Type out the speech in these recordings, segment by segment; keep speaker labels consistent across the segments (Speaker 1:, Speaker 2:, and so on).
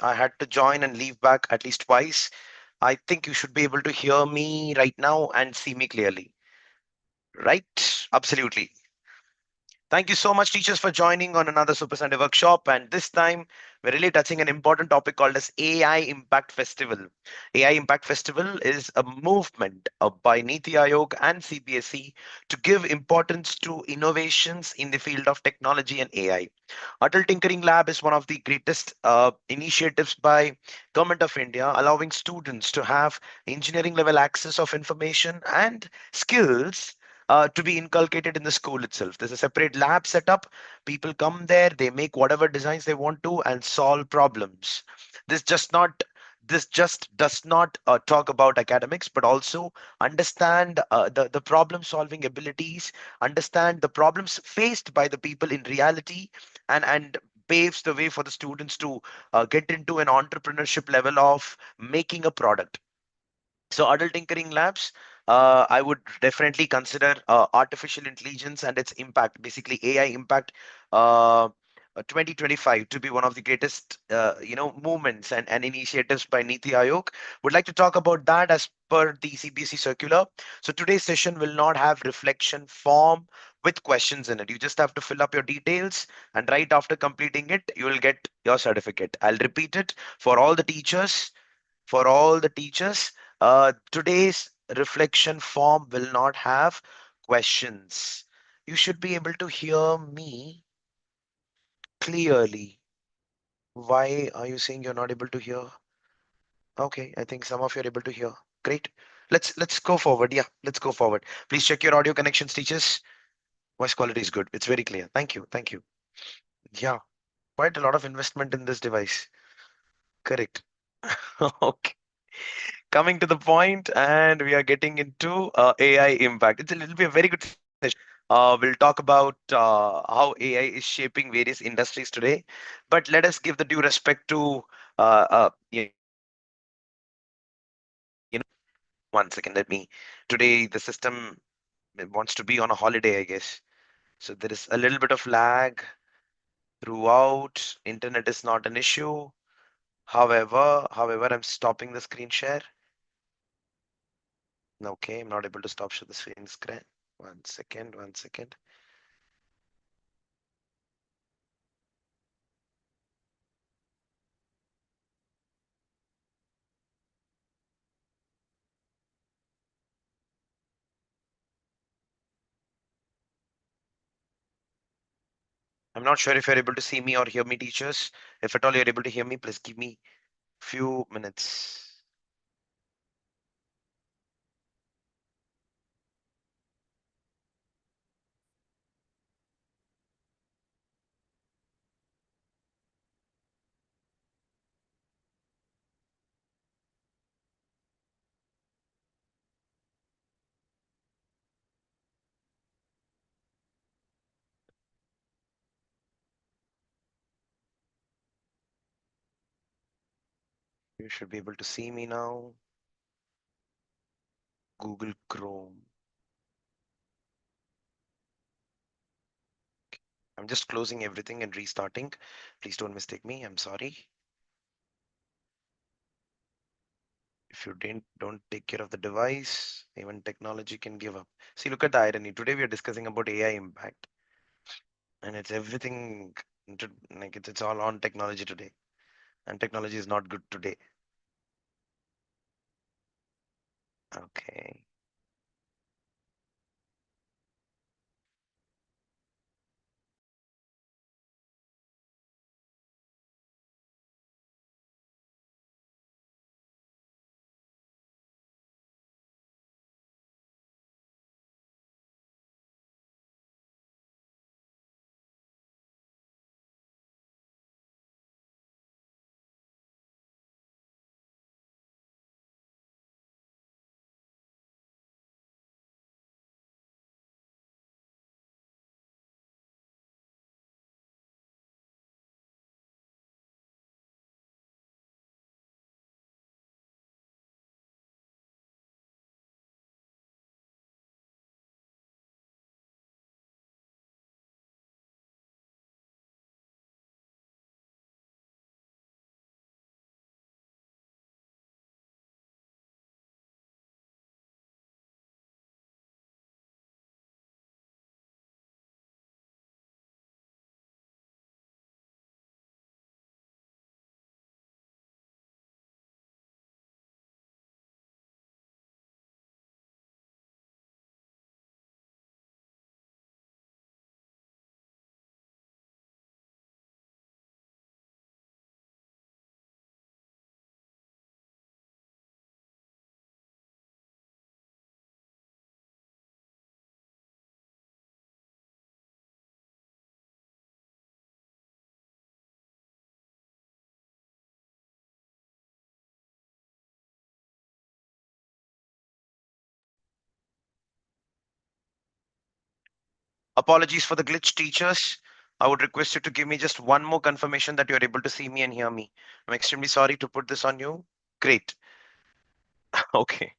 Speaker 1: I had to join and leave back at least twice. I think you should be able to hear me right now and see me clearly. Right? Absolutely. Thank you so much, teachers, for joining on another Super Sunday workshop. And this time, we're really touching an important topic called as AI Impact Festival. AI Impact Festival is a movement by Niti Aayog and CBSE to give importance to innovations in the field of technology and AI. Atal Tinkering Lab is one of the greatest initiatives by Government of India, allowing students to have engineering level access of information and skills to be inculcated in the school itself. There's a separate lab set up. People come there, they make whatever designs they want to and solve problems. This just not this just does not talk about academics, but also understand the problem solving abilities, understand the problems faced by the people in reality, and paves the way for the students to get into an entrepreneurship level of making a product. So adult tinkering labs, I would definitely consider artificial intelligence and its impact, basically AI impact, 2025 to be one of the greatest, movements and initiatives by Niti Aayog. Would like to talk about that as per the CBSE circular. So today's session will not have reflection form with questions in it. You just have to fill up your details, and right after completing it, you will get your certificate. I'll repeat it for all the teachers. Today's reflection form will not have questions. You should be able to hear me clearly. Why are you saying you're not able to hear? Okay, I think some of you are able to hear. Great. Let's go forward. Yeah, let's go forward. Please check your audio connections, teachers. Voice quality is good. It's very clear. Thank you. Thank you. Yeah, quite a lot of investment in this device. Correct. Okay. Coming to the point, and we are getting into AI impact. It's a little bit a very good session. We'll talk about how AI is shaping various industries today, but let us give the due respect to one second. Let me. Today the system wants to be on a holiday, I guess. So there is a little bit of lag throughout. Internet is not an issue. However, I'm stopping the screen share. Okay, I'm not able to stop share the screen. One second, one second. I'm not sure if you're able to see me or hear me, teachers. If at all you're able to hear me, please give me few minutes. You should be able to see me now. Google Chrome. I'm just closing everything and restarting. Please don't mistake me. I'm sorry. If you don't take care of the device, even technology can give up. See, look at the irony. Today we are discussing about AI impact, and it's everything like it's all on technology today, and technology is not good today. Okay. Apologies for the glitch, teachers. I would request you to give me just one more confirmation that you're able to see me and hear me. I'm extremely sorry to put this on you. Great. Okay.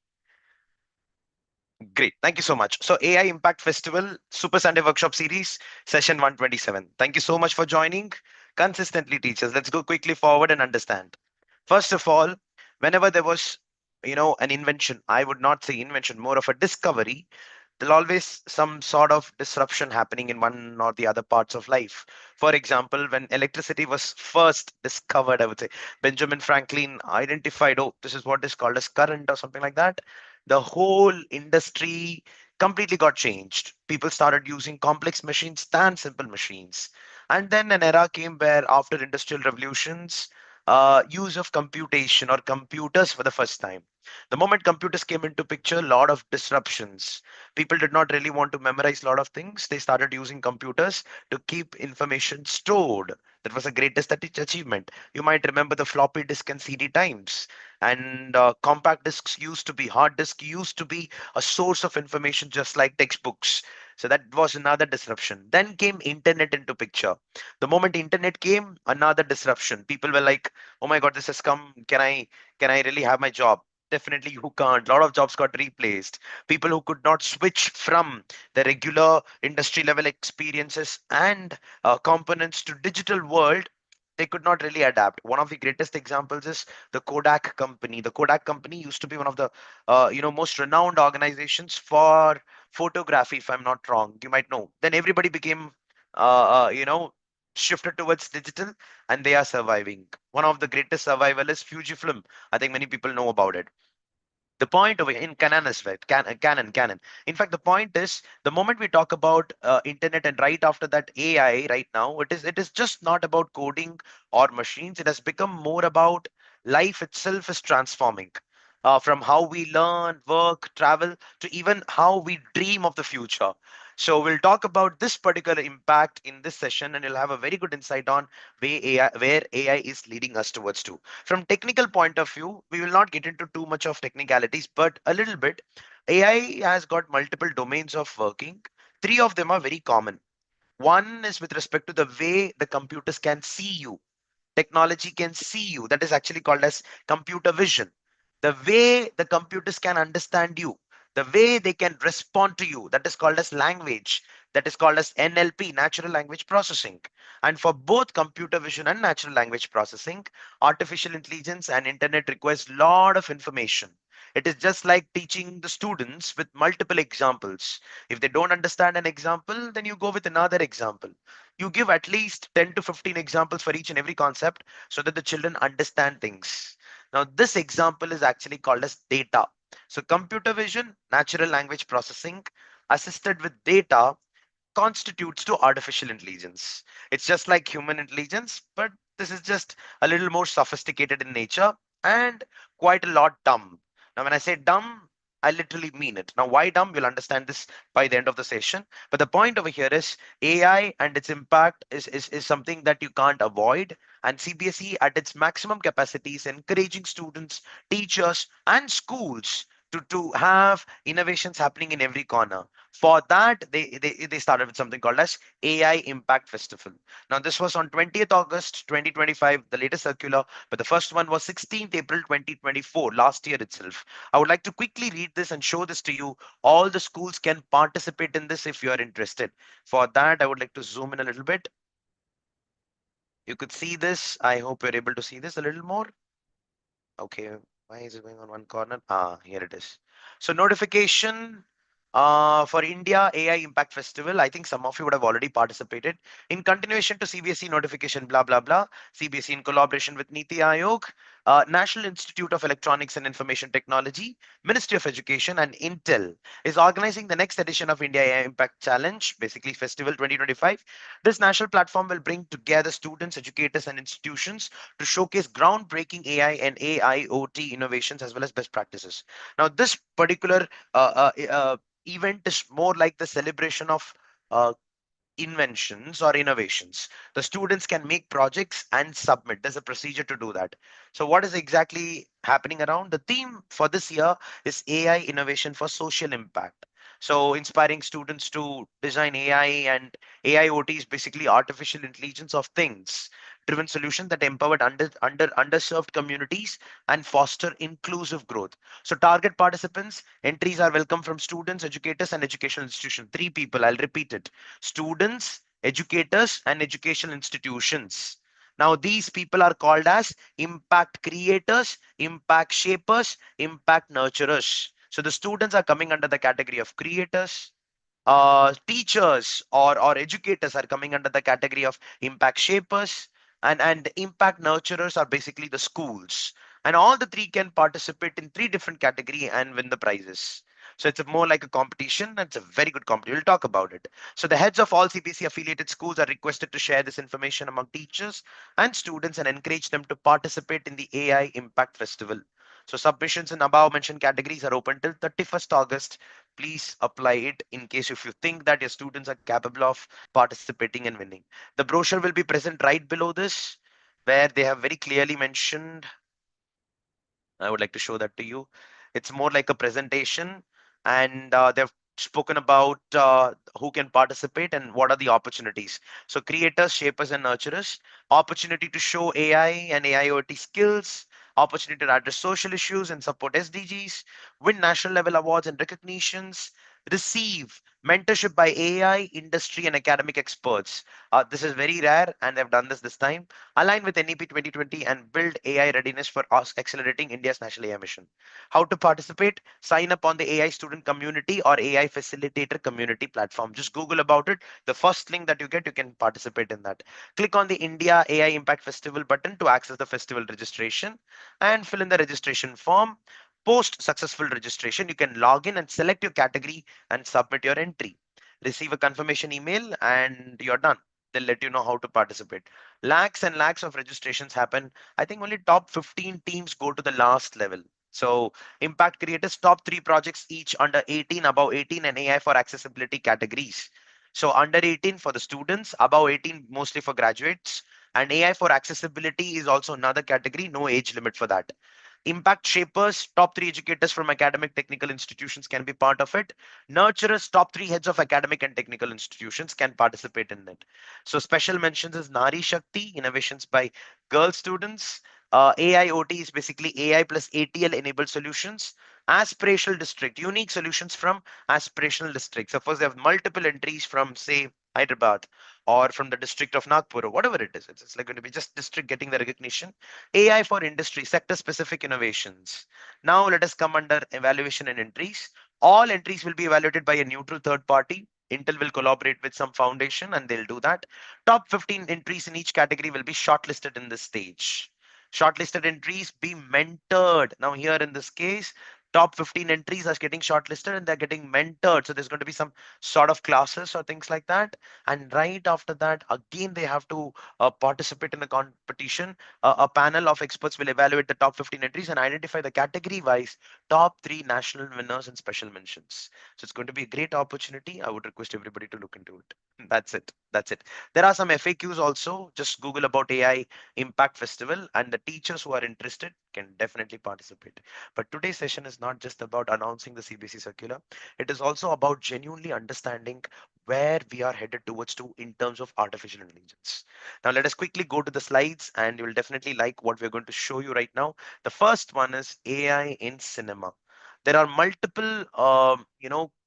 Speaker 1: Great. Thank you so much. So, AI Impact Festival Super Sunday Workshop Series, session 127. Thank you so much for joining. Consistently, teachers. Let's go quickly forward and understand. First of all, whenever there was, an invention, I would not say invention, more of a discovery, there'll always some sort of disruption happening in one or the other parts of life. For example, when electricity was first discovered, I would say Benjamin Franklin identified, oh, this is what is called as current or something like that. The whole industry completely got changed. People started using complex machines than simple machines. And then an era came where after industrial revolutions, use of computation or computers for the first time. The moment computers came into picture, a lot of disruptions. People did not really want to memorize a lot of things. They started using computers to keep information stored. That was the greatest achievement. You might remember the floppy disk and CD times. And compact discs used to be, hard disk used to be a source of information just like textbooks. So that was another disruption. Then came internet into picture. The moment internet came, another disruption. People were like, "Oh my God, this has come. Can I really have my job?" Definitely, you can't. A lot of jobs got replaced. People who could not switch from the regular industry level experiences and components to digital world, they could not really adapt. One of the greatest examples is the Kodak company. The Kodak company used to be one of the most renowned organizations for photography, if I'm not wrong. You might know. Then everybody became shifted towards digital, and they are surviving. One of the greatest survival is Fujifilm. I think many people know about it. The point of it in Canon as well, Canon. In fact, the point is the moment we talk about internet and right after that AI, right now it is just not about coding or machines. It has become more about life itself is transforming. From how we learn, work, travel, to even how we dream of the future. So we'll talk about this particular impact in this session, and you'll have a very good insight on where AI is leading us towards to. From technical point of view, we will not get into too much of technicalities, but a little bit. AI has got multiple domains of working. Three of them are very common. One is with respect to the way the computers can see you. Technology can see you. That is actually called as computer vision. The way the computers can understand you, the way they can respond to you, that is called as language. That is called as NLP, natural language processing. And for both computer vision and natural language processing, artificial intelligence and internet requires a lot of information. It is just like teaching the students with multiple examples. If they don't understand an example, then you go with another example. You give at least 10 to 15 examples for each and every concept so that the children understand things. Now, this example is actually called as data. So, computer vision, natural language processing, assisted with data, constitutes to artificial intelligence. It's just like human intelligence, but this is just a little more sophisticated in nature and quite a lot dumb. Now, when I say dumb, I literally mean it. Now, why dumb? You'll understand this by the end of the session. But the point over here is AI and its impact is something that you can't avoid. And CBSE at its maximum capacity is encouraging students, teachers, and schools to have innovations happening in every corner. For that, they started with something called as AI Impact Festival. Now, this was on 20th August 2025, the latest circular, but the first one was 16th April 2024, last year itself. I would like to quickly read this and show this to you. All the schools can participate in this if you are interested. For that, I would like to zoom in a little bit. You could see this. I hope you're able to see this a little more. Okay, why is it going on one corner? Ah, here it is. So notification for India AI Impact Festival. I think some of you would have already participated. In continuation to CBSE notification, blah, blah, blah. CBSE in collaboration with Niti Aayog, National Institute of Electronics and Information Technology, Ministry of Education, and Intel is organizing the next edition of India AI Impact Challenge, basically Festival 2025. This national platform will bring together students, educators, and institutions to showcase groundbreaking AI and AIoT innovations as well as best practices. Now, this particular event is more like the celebration of uh, inventions or innovations. The students can make projects and submit. There's a procedure to do that. So, what is exactly happening around? The theme for this year is AI innovation for social impact. So inspiring students to design AI, and AIoT is basically artificial intelligence of things driven solution that empowered underserved communities and foster inclusive growth. So target participants, entries are welcome from students, educators, and educational institutions. Three people, I'll repeat it: students, educators, and educational institutions. Now, these people are called as impact creators, impact shapers, impact nurturers. So the students are coming under the category of creators. Teachers or educators are coming under the category of impact shapers, and impact nurturers are basically the schools. And all the three can participate in three different category and win the prizes. So it's more like a competition. And it's a very good competition. We'll talk about it. So the heads of all CBSE affiliated schools are requested to share this information among teachers and students and encourage them to participate in the AI Impact Festival. So submissions in above mentioned categories are open till 31st August. Please apply it in case if you think that your students are capable of participating and winning. The brochure will be present right below this, where they have very clearly mentioned. I would like to show that to you. It's more like a presentation, and they've spoken about who can participate and what are the opportunities. So, creators, shapers, and nurturers, opportunity to show AI and AIoT skills, opportunity to address social issues and support SDGs, win national level awards and recognitions, receive mentorship by AI, industry, and academic experts. This is very rare, and they've done this time. Align with NEP 2020 and build AI readiness for us accelerating India's national AI mission. How to participate? Sign up on the AI student community or AI facilitator community platform. Just Google about it. The first link that you get, you can participate in that. Click on the India AI Impact Festival button to access the festival registration and fill in the registration form. Post successful registration, you can log in and select your category and submit your entry. Receive a confirmation email and you're done. They'll let you know how to participate. Lakhs and lakhs of registrations happen. I think only top 15 teams go to the last level. So impact creators, top three projects each under 18, above 18, and AI for accessibility categories. So under 18 for the students, above 18 mostly for graduates, and AI for accessibility is also another category, no age limit for that. Impact shapers, top three educators from academic technical institutions can be part of it. Nurturers, top three heads of academic and technical institutions can participate in it. So special mentions is Nari Shakti, innovations by girl students. AIoT is basically AI plus ATL enabled solutions. Aspirational district, unique solutions from aspirational district. Suppose they have multiple entries from, say, Hyderabad or from the district of Nagpur or whatever it is. It's like going to be just district getting the recognition. AI for industry, sector specific innovations. Now let us come under evaluation and entries. All entries will be evaluated by a neutral third party. Intel will collaborate with some foundation and they'll do that. Top 15 entries in each category will be shortlisted in this stage. Shortlisted entries be mentored. Now here in this case, top 15 entries are getting shortlisted and they're getting mentored. So there's going to be some sort of classes or things like that. And right after that, again, they have to participate in the competition. A panel of experts will evaluate the top 15 entries and identify the category wise top three national winners and special mentions. So it's going to be a great opportunity. I would request everybody to look into it. That's it. That's it. There are some FAQs also. Just Google about AI Impact Festival, and the teachers who are interested can definitely participate. But today's session is not just about announcing the CBC circular, it is also about genuinely understanding where we are headed towards to in terms of artificial intelligence. Now, let us quickly go to the slides, and you will definitely like what we're going to show you right now. The first one is AI in cinema. There are multiple,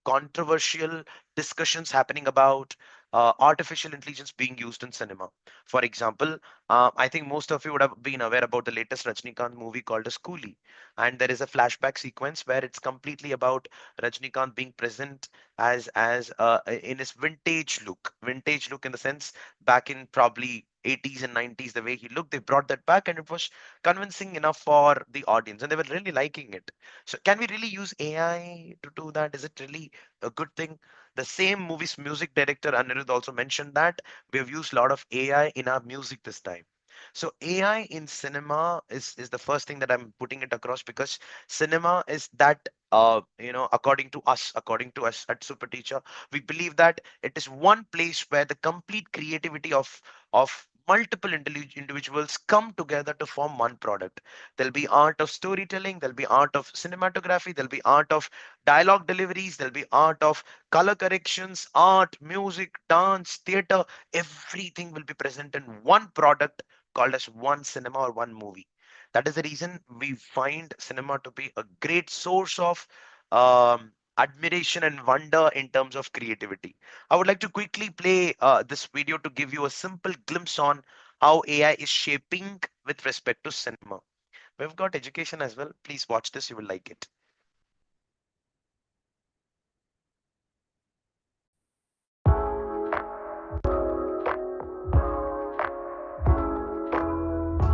Speaker 1: controversial discussions happening about artificial intelligence being used in cinema. For example, I think most of you would have been aware about the latest Rajnikant movie called as Coolie, and there is a flashback sequence where it's completely about Rajnikant being present as in his vintage look in the sense back in probably 80s and 90s, the way he looked, they brought that back, and it was convincing enough for the audience, and they were really liking it. So, can we really use AI to do that? Is it really a good thing? The same movie's music director Anirudh also mentioned that we have used a lot of AI in our music this time. So AI in cinema is the first thing that I'm putting it across, because cinema is that according to us at SuperTeacher, we believe that it is one place where the complete creativity of multiple individuals come together to form one product. There'll be art of storytelling, there'll be art of cinematography, there'll be art of dialogue deliveries, there'll be art of color corrections, art, music, dance, theater. Everything will be present in one product called as one cinema or one movie. That is the reason we find cinema to be a great source of admiration and wonder in terms of creativity. I would like to quickly play this video to give you a simple glimpse on how AI is shaping with respect to cinema. We've got education as well. Please watch this, you will like it.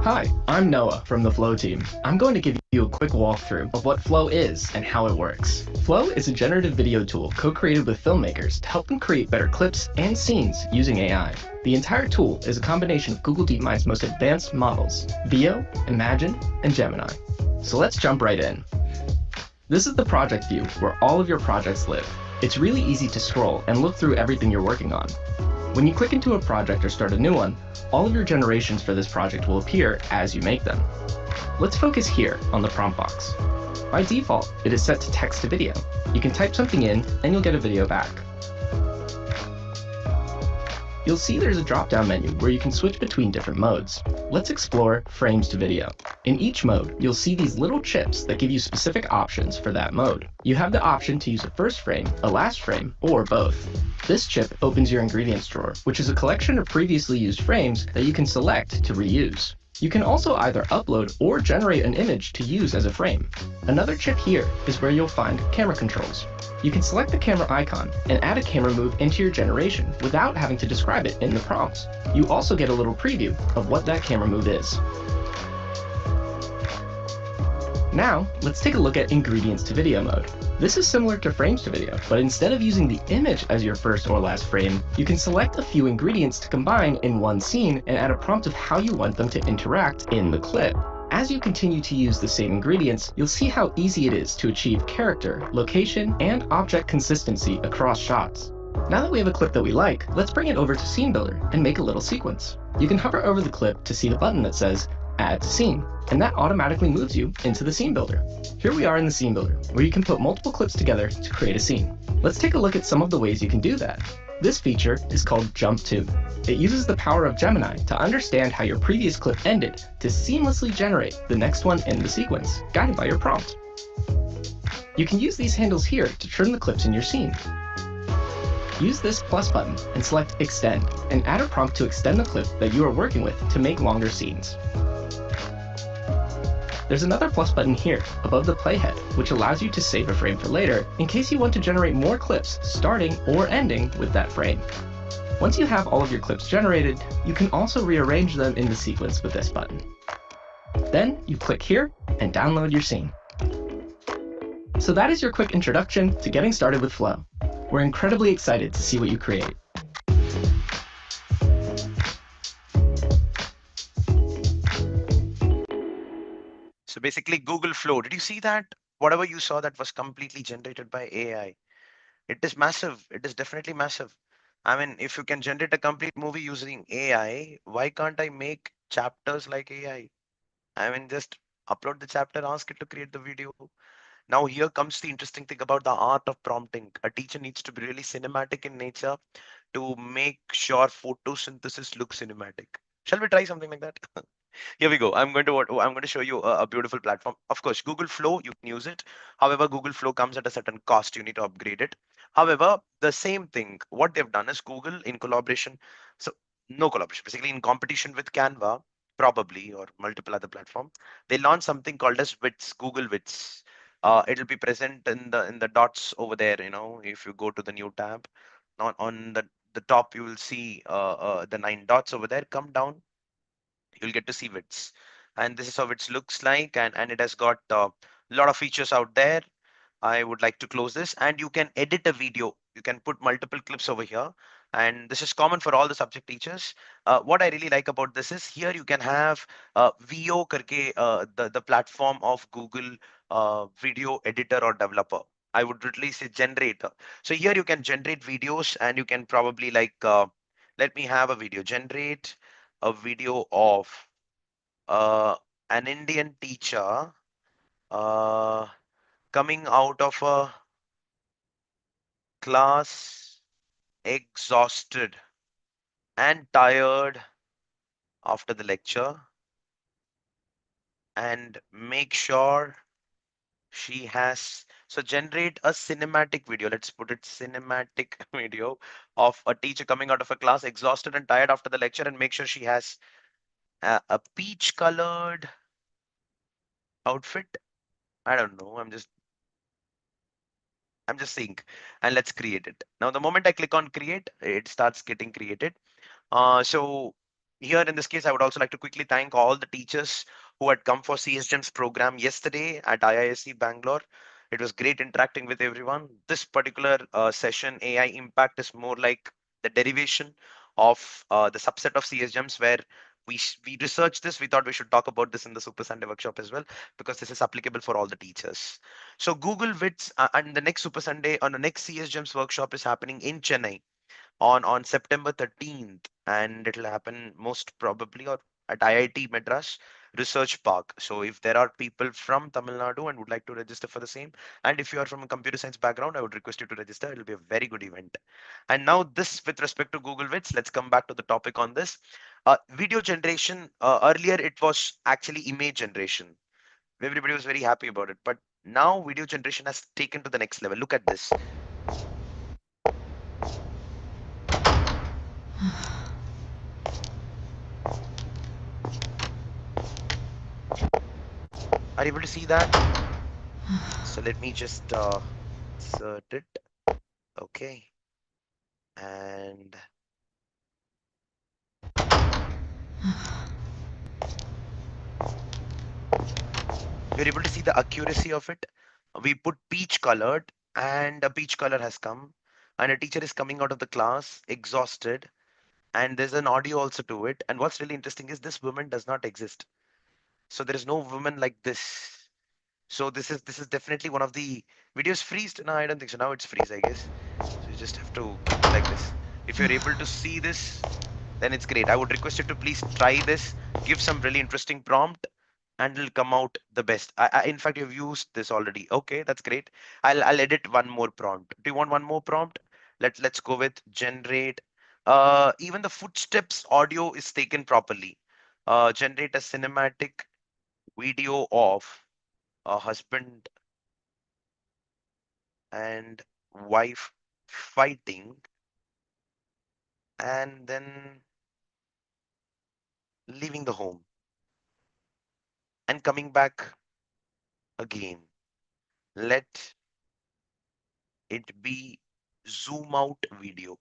Speaker 2: Hi, I'm Noah from the Flow team. I'm going to give you a quick walkthrough of what Flow is and how it works. Flow is a generative video tool co-created with filmmakers to help them create better clips and scenes using AI. The entire tool is a combination of Google DeepMind's most advanced models, Veo, Imagine, and Gemini. So let's jump right in. This is the project view where all of your projects live. It's really easy to scroll and look through everything you're working on. When you click into a project or start a new one, all of your generations for this project will appear as you make them. Let's focus here on the prompt box. By default, it is set to text to video. You can type something in and you'll get a video back. You'll see there's a drop-down menu where you can switch between different modes. Let's explore frames to video. In each mode, you'll see these little chips that give you specific options for that mode. You have the option to use a first frame, a last frame, or both. This chip opens your ingredients drawer, which is a collection of previously used frames that you can select to reuse. You can also either upload or generate an image to use as a frame. Another chip here is where you'll find camera controls. You can select the camera icon and add a camera move into your generation without having to describe it in the prompts. You also get a little preview of what that camera move is. Now, let's take a look at ingredients to video mode. This is similar to frames to video, but instead of using the image as your first or last frame, you can select a few ingredients to combine in one scene and add a prompt of how you want them to interact in the clip. As you continue to use the same ingredients, you'll see how easy it is to achieve character, location, and object consistency across shots. Now that we have a clip that we like, let's bring it over to Scene Builder and make a little sequence. You can hover over the clip to see the button that says Add to Scene, and that automatically moves you into the Scene Builder. Here we are in the Scene Builder, where you can put multiple clips together to create a scene. Let's take a look at some of the ways you can do that. This feature is called Jump To. It uses the power of Gemini to understand how your previous clip ended to seamlessly generate the next one in the sequence, guided by your prompt. You can use these handles here to trim the clips in your scene. Use this plus button and select Extend, and add a prompt to extend the clip that you are working with to make longer scenes. There's another plus button here above the playhead, which allows you to save a frame for later in case you want to generate more clips starting or ending with that frame. Once you have all of your clips generated, you can also rearrange them in the sequence with this button. Then you click here and download your scene. So that is your quick introduction to getting started with Flow. We're incredibly excited to see what you create.
Speaker 1: So basically, Google Flow. Did you see that? Whatever you saw that was completely generated by AI. It is massive. It is definitely massive. I mean, if you can generate a complete movie using AI, why can't I make chapters like AI? I mean, just upload the chapter, ask it to create the video. Now, here comes the interesting thing about the art of prompting. A teacher needs to be really cinematic in nature to make sure photosynthesis looks cinematic. Shall we try something like that? Here we go. I'm going to show you a beautiful platform. Of course, Google Flow, you can use it. However, Google Flow comes at a certain cost. You need to upgrade it. However, the same thing, what they've done is Google in collaboration, so no collaboration, basically in competition with Canva, probably, or multiple other platform, they launched something called as Wits, Google Wits. It'll be present in the dots over there. You know, if you go to the new tab, on the top, you will see the 9 dots over there. Come down, you'll get to see Wits, and this is how it looks like, and it has got a lot of features out there. I would like to close this, and you can edit a video. You can put multiple clips over here, and this is common for all the subject teachers. What I really like about this is here you can have VO karke, the platform of Google video editor or developer. I would literally say generator. So here you can generate videos, and you can probably like let me have a video generate. a video of uh, an Indian teacher uh, coming out of a class exhausted and tired after the lecture, and make sure she has, so generate a cinematic video, let's put it cinematic video of a teacher coming out of a class exhausted and tired after the lecture, and make sure she has a peach colored outfit. I don't know, I'm just saying, and let's create it. Now the moment I click on create, it starts getting created. So here in this case, I would also like to quickly thank all the teachers who had come for CSGEM's program yesterday at IISc Bangalore. It was great interacting with everyone. This particular session, AI Impact, is more like the derivation of the subset of CSGEMs where we researched this. We thought we should talk about this in the Super Sunday workshop as well, because this is applicable for all the teachers. So Google Wits and the next Super Sunday on the next CSGEM's workshop is happening in Chennai on September 13th, and it'll happen most probably or at IIT Madras Research Park. So if there are people from Tamil Nadu and would like to register for the same, and if you are from a computer science background, I would request you to register. It'll be a very good event. And now this with respect to Google Wits, let's come back to the topic on this. Video generation, earlier it was actually image generation. Everybody was very happy about it, but now video generation has taken to the next level. Look at this. Are you able to see that? So let me just insert it. Okay. And you're able to see the accuracy of it. We put peach colored, and a peach color has come, and a teacher is coming out of the class exhausted, and there's an audio also to it. And what's really interesting is this woman does not exist. So there is no woman like this. So this is definitely one of the videos freezed. No, I don't think so. Now it's freeze, I guess. So you just have to keep it like this. If you're able to see this, then it's great. I would request you to please try this, give some really interesting prompt, and it'll come out the best. In fact, you've used this already. Okay, that's great. I'll edit one more prompt. Do you want one more prompt? Let's go with generate. Even the footsteps audio is taken properly. Generate a cinematic video of a husband and wife fighting, and then leaving the home and coming back again. Let it be zoom out video.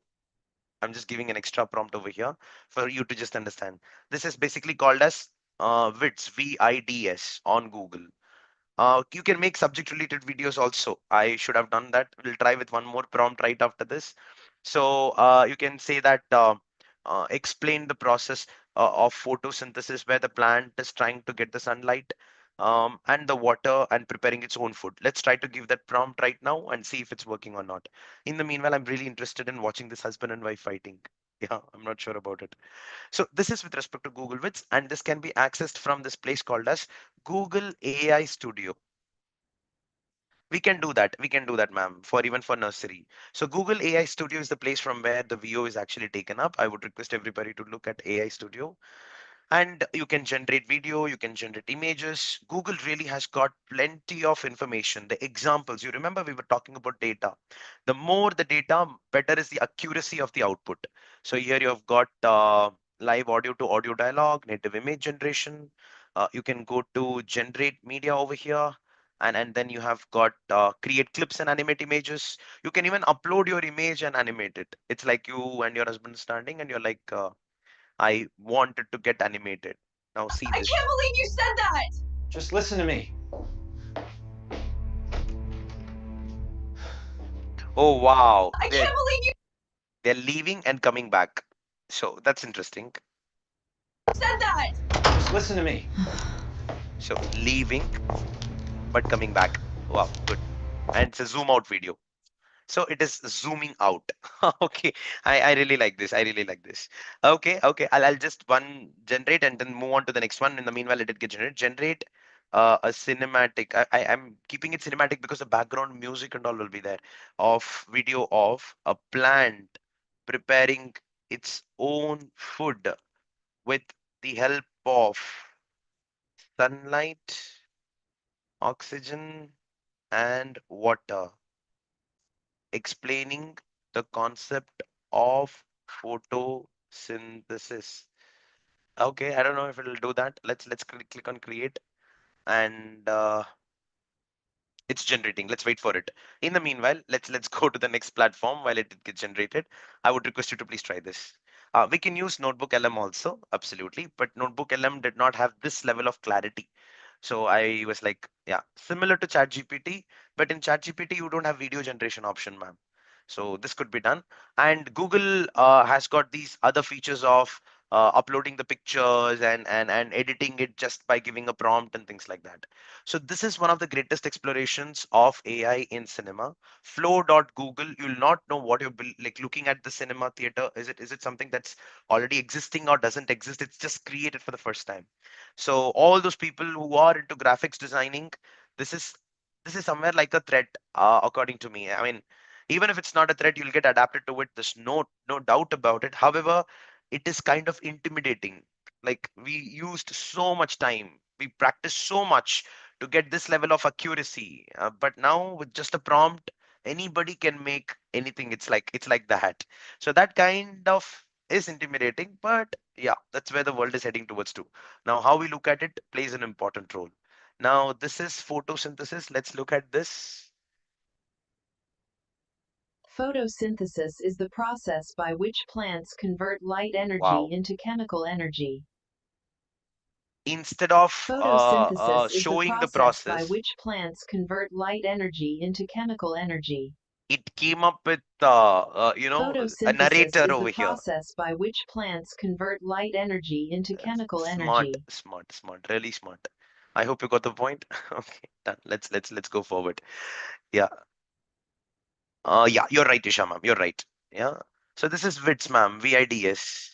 Speaker 1: I'm just giving an extra prompt over here for you to just understand. This is basically called as VIDS, VIDS on Google. You can make subject related videos also. I should have done that. We'll try with one more prompt right after this. So you can say that explain the process of photosynthesis where the plant is trying to get the sunlight and the water and preparing its own food. Let's try to give that prompt right now and see if it's working or not. In the meanwhile, I'm really interested in watching this husband and wife fighting. Yeah, I'm not sure about it. So this is with respect to Google Wits, and this can be accessed from this place called as Google AI Studio. We can do that, ma'am, for even for nursery. So Google AI Studio is the place from where the VO is actually taken up. I would request everybody to look at AI Studio, and you can generate video, you can generate images. Google really has got plenty of information. The examples, you remember we were talking about data. The more the data, better is the accuracy of the output. So here you have got live audio to audio dialogue, native image generation. You can go to generate media over here, and then you have got create clips and animate images. You can even upload your image and animate it. It's like you and your husband standing and you're like I wanted to get animated. Now see
Speaker 3: I
Speaker 1: this.
Speaker 3: can't believe you said that!
Speaker 4: Just listen to me.
Speaker 1: Oh wow,
Speaker 3: I
Speaker 1: they're
Speaker 3: can't believe you
Speaker 1: they're leaving and coming back. So that's interesting.
Speaker 3: said that!
Speaker 4: Just listen to me.
Speaker 1: So leaving but coming back. Wow, good. And it's a zoom out video. So it is zooming out. Okay, I really like this. I really like this. Okay, okay. I'll just one generate and then move on to the next one. In the meanwhile, let it get generated. Generate a cinematic. I'm keeping it cinematic because the background music and all will be there. Of video of a plant preparing its own food with the help of sunlight, oxygen, and water, explaining the concept of photosynthesis. Okay, I don't know if it'll do that. Let's click on create and it's generating. Let's wait for it. In the meanwhile, let's go to the next platform while it gets generated. I would request you to please try this. We can use Notebook LM also, absolutely, but Notebook LM did not have this level of clarity. So I was like, yeah, similar to ChatGPT, but in ChatGPT you don't have video generation option, ma'am. So this could be done. And Google has got these other features of uploading the pictures and editing it just by giving a prompt and things like that. So this is one of the greatest explorations of AI in cinema. Flow.google, you'll not know what you're like looking at the cinema theater. Is it something that's already existing or doesn't exist? It's just created for the first time. So all those people who are into graphics designing, this is this is somewhere like a threat, according to me. I mean, even if it's not a threat, you'll get adapted to it. There's no doubt about it. However, it is kind of intimidating. Like we used so much time, we practiced so much to get this level of accuracy, but now with just a prompt, anybody can make anything. It's like that. So that kind of is intimidating, but yeah, that's where the world is heading towards too. Now how we look at it plays an important role. Now this is photosynthesis. Let's look at this.
Speaker 5: Photosynthesis is the process by which plants convert light energy
Speaker 1: Wow.
Speaker 5: into chemical energy.
Speaker 1: Instead of
Speaker 5: Photosynthesis is the
Speaker 1: showing the
Speaker 5: process by
Speaker 1: process,
Speaker 5: which plants convert light energy into chemical energy.
Speaker 1: it came up with a
Speaker 5: Photosynthesis
Speaker 1: narrator
Speaker 5: is the
Speaker 1: over here.
Speaker 5: process by which plants convert light energy into chemical
Speaker 1: Smart,
Speaker 5: energy.
Speaker 1: smart, smart, really smart. I hope you got the point. Okay, done. Let's go forward. Yeah. Yeah, you're right, Isha, ma'am. You're right. Yeah. So this is WIDS, ma'am. VIDS.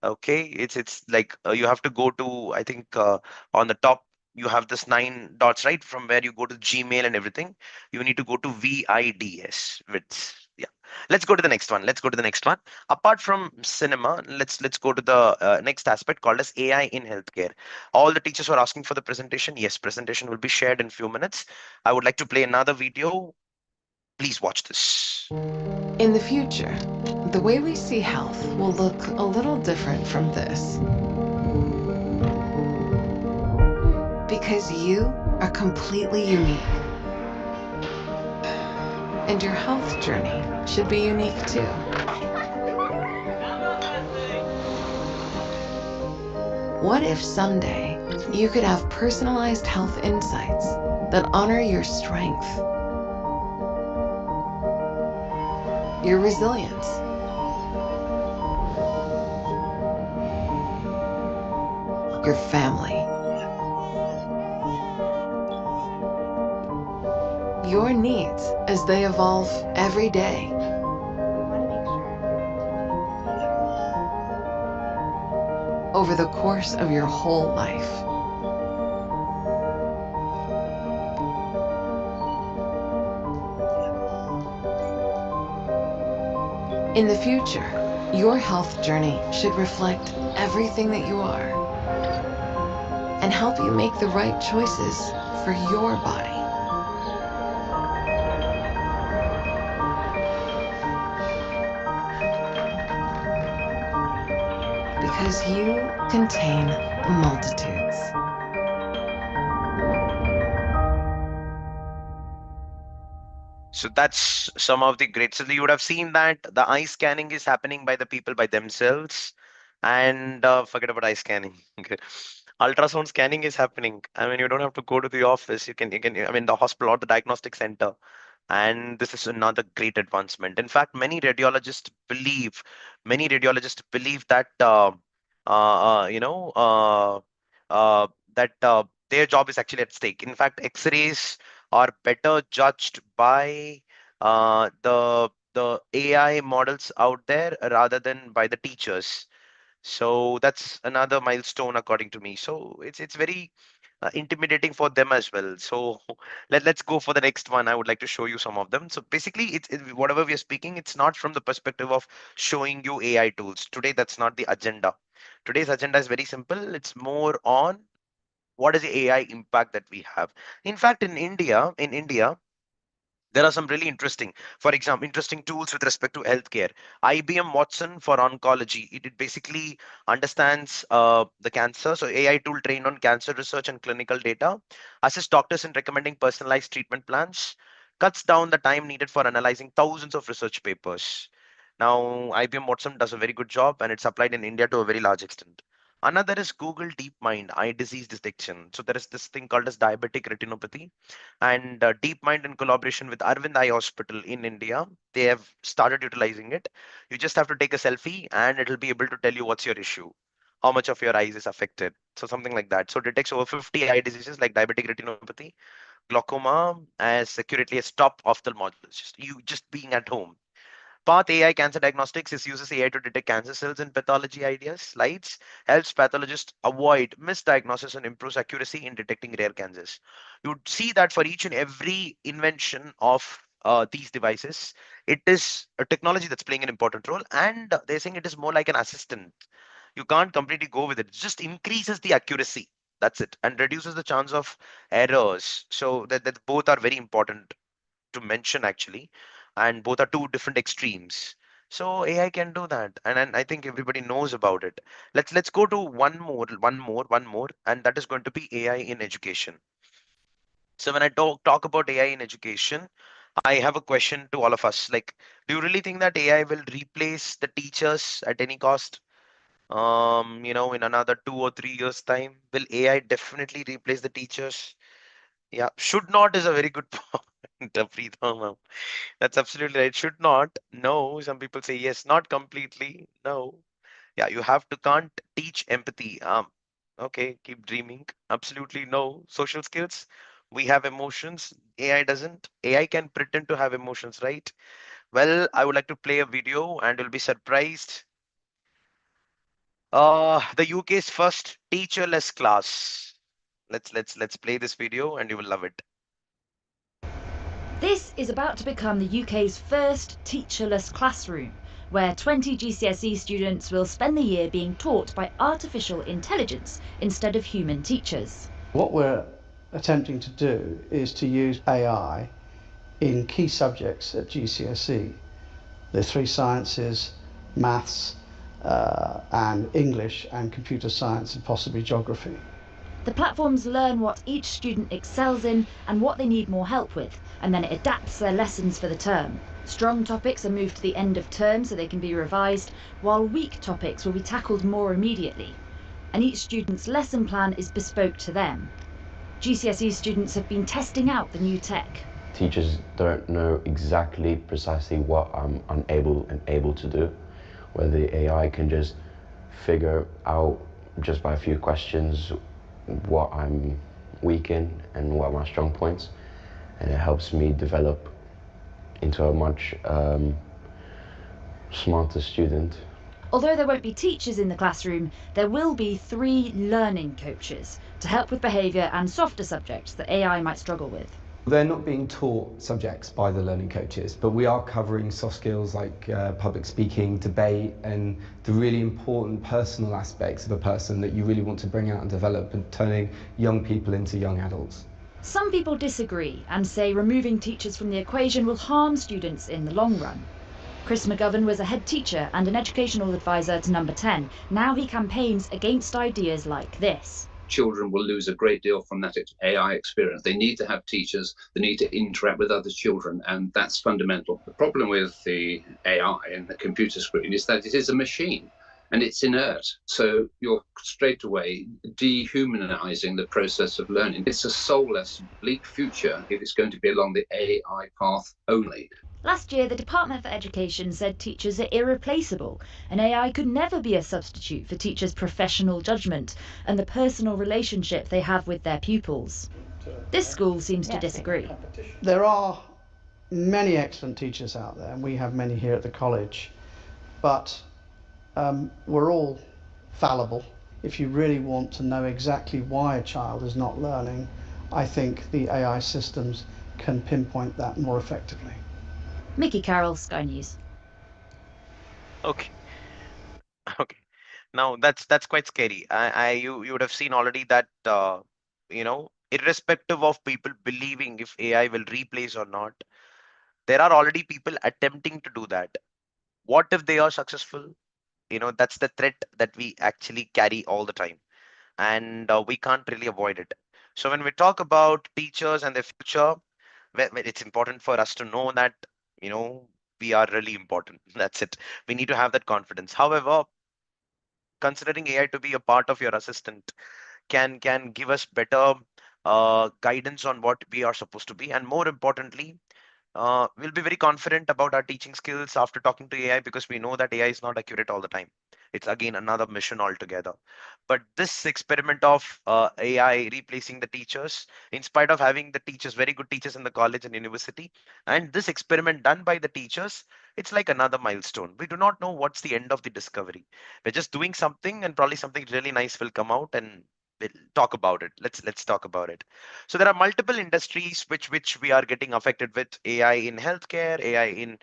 Speaker 1: Okay, it's like you have to go to, I think, on the top you have this 9 dots, right? From where you go to Gmail and everything. You need to go to VIDS, WIDS. Yeah. Let's go to the next one. Let's go to the next one. Apart from cinema, let's go to the next aspect called as AI in healthcare. All the teachers were asking for the presentation. Yes, presentation will be shared in few minutes. I would like to play another video. Please watch this.
Speaker 6: In the future, the way we see health will look a little different from this. Because you are completely unique. And your health journey should be unique too. What if someday you could have personalized health insights that honor your strength, your resilience, your family, your needs as they evolve every day? Over the course of your whole life. In the future, your health journey should reflect everything that you are and help you make the right choices for your body. Because you contain multitudes.
Speaker 1: So that's some of the great. So you would have seen that the eye scanning is happening by the people by themselves, and forget about eye scanning. Okay. Ultrasound scanning is happening. I mean, you don't have to go to the office. You can. I mean, the hospital or the diagnostic center. And this is another great advancement. In fact, many radiologists believe that uh, you know uh, that their job is actually at stake. In fact, X-rays are better judged by the AI models out there rather than by the teachers. So that's another milestone according to me. So it's very intimidating for them as well. So let's go for the next one. I would like to show you some of them. So basically, whatever we are speaking, it's not from the perspective of showing you AI tools. Today, that's not the agenda. Today's agenda is very simple. It's more on what is the AI impact that we have. In fact, in India, there are some really interesting, for example, interesting tools with respect to healthcare. IBM Watson for oncology. It basically understands the cancer. So AI tool trained on cancer research and clinical data, assists doctors in recommending personalized treatment plans, cuts down the time needed for analyzing thousands of research papers. Now, IBM Watson does a very good job, and it's applied in India to a very large extent. Another is Google DeepMind, eye disease detection. So there is this thing called as diabetic retinopathy, and DeepMind in collaboration with Arvind Eye Hospital in India, they have started utilizing it. You just have to take a selfie and it'll be able to tell you what's your issue, how much of your eyes is affected. So something like that. So it detects over 50 eye diseases like diabetic retinopathy, glaucoma as accurately as top ophthalmologist. You just being at home. Path AI Cancer Diagnostics is uses AI to detect cancer cells in pathology ideas. Slides helps pathologists avoid misdiagnosis and improves accuracy in detecting rare cancers. You would see that for each and every invention of these devices, it is a technology that's playing an important role, and they're saying it is more like an assistant. You can't completely go with it. It just increases the accuracy. That's it, and reduces the chance of errors. So that both are very important to mention actually, and both are two different extremes. So AI can do that, and I think everybody knows about it. Let's go to one more, and that is going to be AI in education. So when I talk about AI in education, I have a question to all of us. Like, do you really think that AI will replace the teachers at any cost? In another 2 or 3 years' time, will AI definitely replace the teachers? Yeah, should not is a very good point, Preetham. That's absolutely right. Should not. No. Some people say yes, not completely. No. Yeah, you have to can't teach empathy. Okay, keep dreaming. Absolutely no. Social skills. We have emotions. AI doesn't. AI can pretend to have emotions, right? Well, I would like to play a video and you'll be surprised. The UK's first teacherless class. Let's play this video and you will love it.
Speaker 7: This is about to become the UK's first teacherless classroom, where 20 GCSE students will spend the year being taught by artificial intelligence instead of human teachers.
Speaker 8: What we're attempting to do is to use AI in key subjects at GCSE. The three sciences, maths, and English, and computer science, and possibly geography.
Speaker 7: The platforms learn what each student excels in and what they need more help with, and then it adapts their lessons for the term. Strong topics are moved to the end of term so they can be revised, while weak topics will be tackled more immediately. And each student's lesson plan is bespoke to them. GCSE students have been testing out the new tech.
Speaker 9: Teachers don't know exactly precisely what I'm unable and able to do, where the AI can just figure out just by a few questions what I'm weak in and what are my strong points, and it helps me develop into a much smarter student.
Speaker 7: Although there won't be teachers in the classroom, there will be 3 learning coaches to help with behaviour and softer subjects that AI might struggle with.
Speaker 10: They're not being taught subjects by the learning coaches, but we are covering soft skills like public speaking, debate, and the really important personal aspects of a person that you really want to bring out and develop, and turning young people into young adults.
Speaker 7: Some people disagree and say removing teachers from the equation will harm students in the long run. Chris McGovern was a head teacher and an educational advisor to Number 10. Now he campaigns against ideas like this.
Speaker 11: Children will lose a great deal from that AI experience. They need to have teachers, they need to interact with other children, and that's fundamental. The problem with the AI and the computer screen is that it is a machine and it's inert. So you're straight away dehumanizing the process of learning. It's a soulless, bleak future if it's going to be along the AI path only.
Speaker 7: Last year, the Department for Education said teachers are irreplaceable, and AI could never be a substitute for teachers' professional judgment and the personal relationship they have with their pupils. This school seems to disagree.
Speaker 8: There are many excellent teachers out there, and we have many here at the college, but we're all fallible. If you really want to know exactly why a child is not learning, I think the AI systems can pinpoint that more effectively.
Speaker 7: Mickey Carroll, Sky News.
Speaker 1: Okay. Okay. Now that's quite scary. You would have seen already that irrespective of people believing if AI will replace or not, there are already people attempting to do that. What if they are successful? That's the threat that we actually carry all the time, and we can't really avoid it. So when we talk about teachers and their future, it's important for us to know that you know we are really important. That's it. We need to have that confidence. However, considering AI to be a part of your assistant can give us better guidance on what we are supposed to be, and more importantly, we'll be very confident about our teaching skills after talking to AI, because we know that AI is not accurate all the time. It's again another mission altogether. But this experiment of AI replacing the teachers, in spite of having the teachers, very good teachers in the college and university, and this experiment done by the teachers, it's like another milestone. We do not know what's the end of the discovery. We're just doing something, and probably something really nice will come out, and we'll talk about it. Let's talk about it. So there are multiple industries which we are getting affected with AI in healthcare, AI in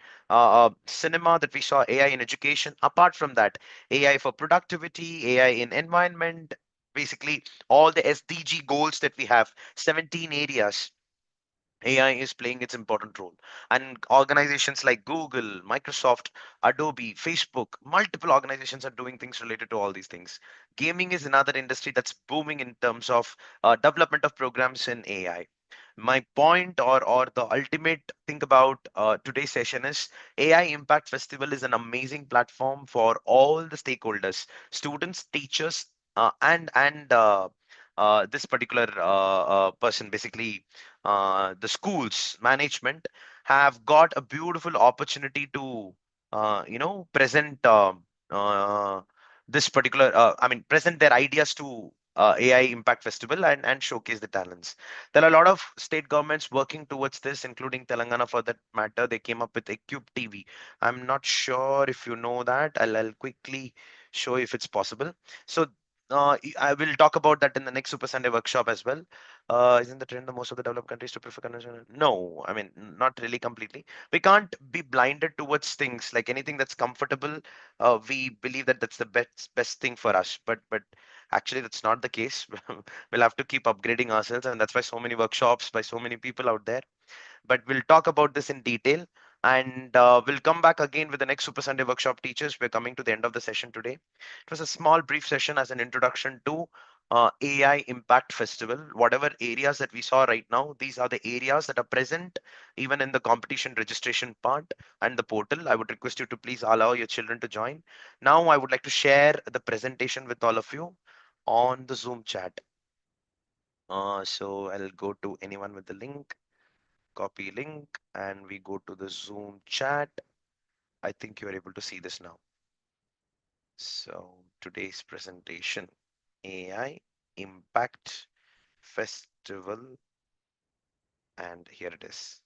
Speaker 1: cinema that we saw, AI in education. Apart from that, AI for productivity, AI in environment, basically all the SDG goals that we have, 17 areas. AI is playing its important role. And organizations like Google, Microsoft, Adobe, Facebook, multiple organizations are doing things related to all these things. Gaming is another industry that's booming in terms of development of programs in AI. My point, or the ultimate thing about today's session is AI Impact Festival is an amazing platform for all the stakeholders, students, teachers, and this particular person, basically the schools management, have got a beautiful opportunity to present uh, this particular I mean present their ideas to AI Impact Festival, and showcase the talents. There are a lot of state governments working towards this, including Telangana for that matter. They came up with Ecube TV. I'm not sure if you know that. I'll quickly show if it's possible. So I will talk about that in the next Super Sunday workshop as well. Isn't the trend the most of the developed countries to prefer conventional? No, I mean, not really completely. We can't be blinded towards things like anything that's comfortable. We believe that that's the best thing for us, but actually that's not the case. We'll have to keep upgrading ourselves, and that's why so many workshops by so many people out there. But we'll talk about this in detail, and we'll come back again with the next Super Sunday workshop teachers. We're coming to the end of the session today. It was a small brief session as an introduction to AI Impact Festival. Whatever areas that we saw right now, these are the areas that are present even in the competition registration part and the portal. I would request you to please allow your children to join. Now I would like to share the presentation with all of you on the Zoom chat. So I'll go to anyone with the link, copy link, and we go to the Zoom chat. I think you are able to see this now. So today's presentation, AI Impact Festival, and here it is.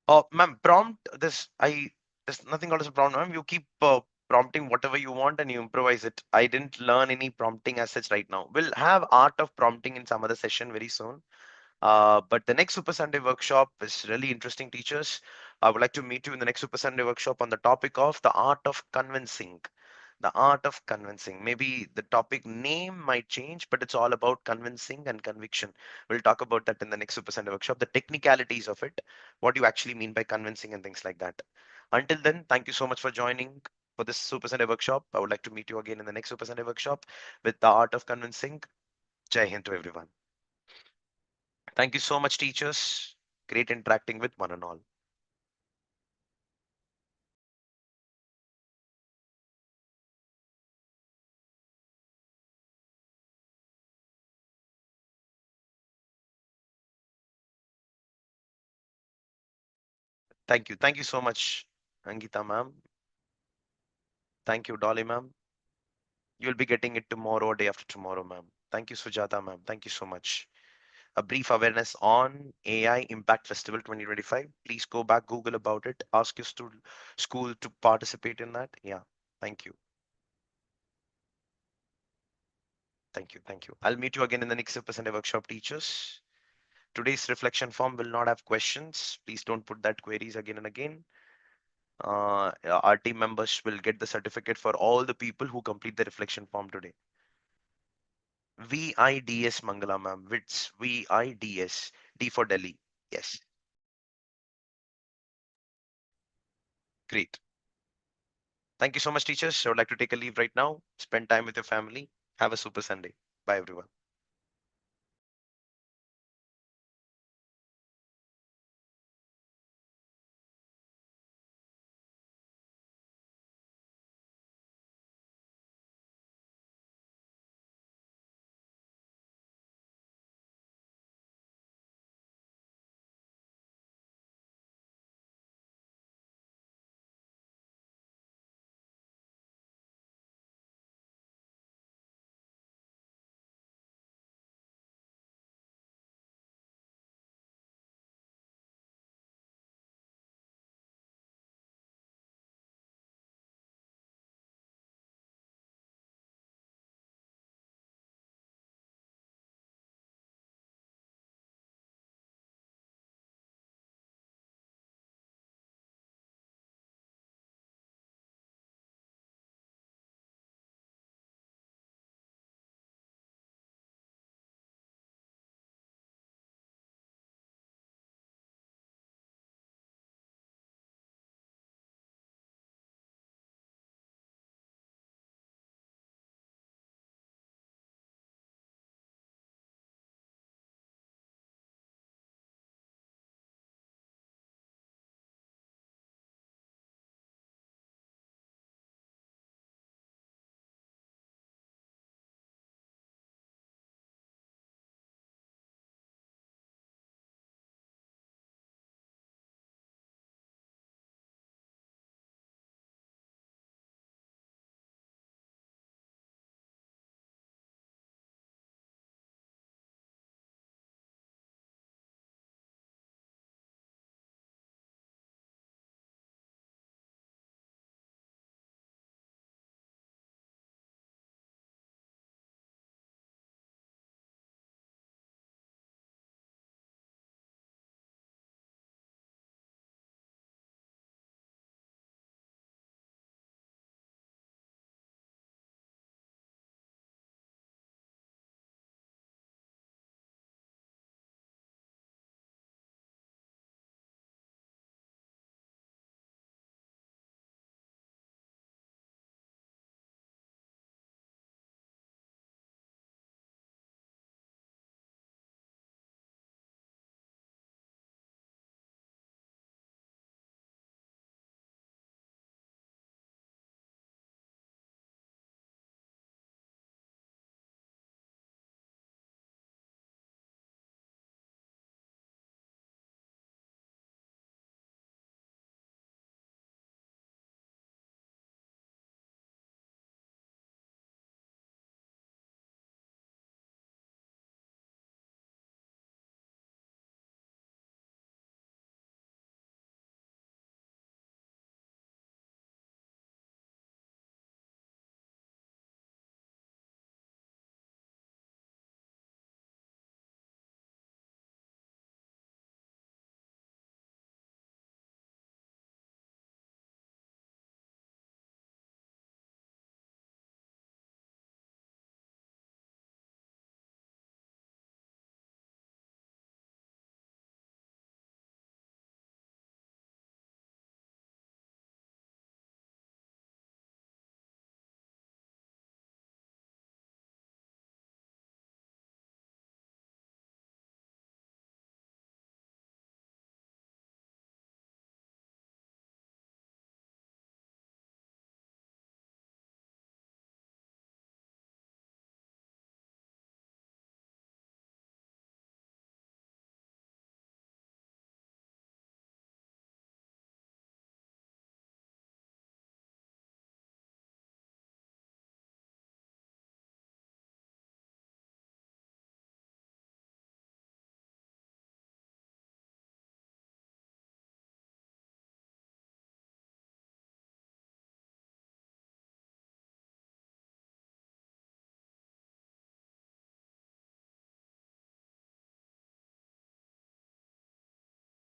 Speaker 1: Oh, ma'am, prompt this. There's nothing called as a prompt, ma'am. You keep prompting whatever you want and you improvise it. I didn't learn any prompting as such right now. We'll have art of prompting in some other session very soon. But the next Super Sunday workshop is really interesting, teachers. I would like to meet you in the next Super Sunday workshop on the topic of the art of convincing. The art of convincing. Maybe the topic name might change, but it's all about convincing and conviction. We'll talk about that in the next Super Sunday workshop, the technicalities of it, what you actually mean by convincing and things like that. Until then, thank you so much for joining for this Super Sunday workshop. I would like to meet you again in the next Super Sunday workshop with the art of convincing. Jai Hind to everyone. Thank you so much, teachers. Great interacting with one and all. Thank you. Thank you so much, Angita ma'am. Thank you, Dolly ma'am. You'll be getting it tomorrow or day after tomorrow, ma'am. Thank you, Sujata ma'am. Thank you so much. a brief awareness on AI Impact Festival 2025. Please go back, Google about it, ask your school to participate in that. Yeah, thank you. Thank you. Thank you. I'll meet you again in the next Super Sunday workshop, teachers. Today's reflection form will not have questions. Please don't put that queries again and again. Our team members will get the certificate for all the people who complete the reflection form today. VIDS Mangala ma'am. It's VIDS. D for Delhi. Yes. Great. Thank you so much, teachers. I would like to take a leave right now. Spend time with your family. Have a super Sunday. Bye, everyone.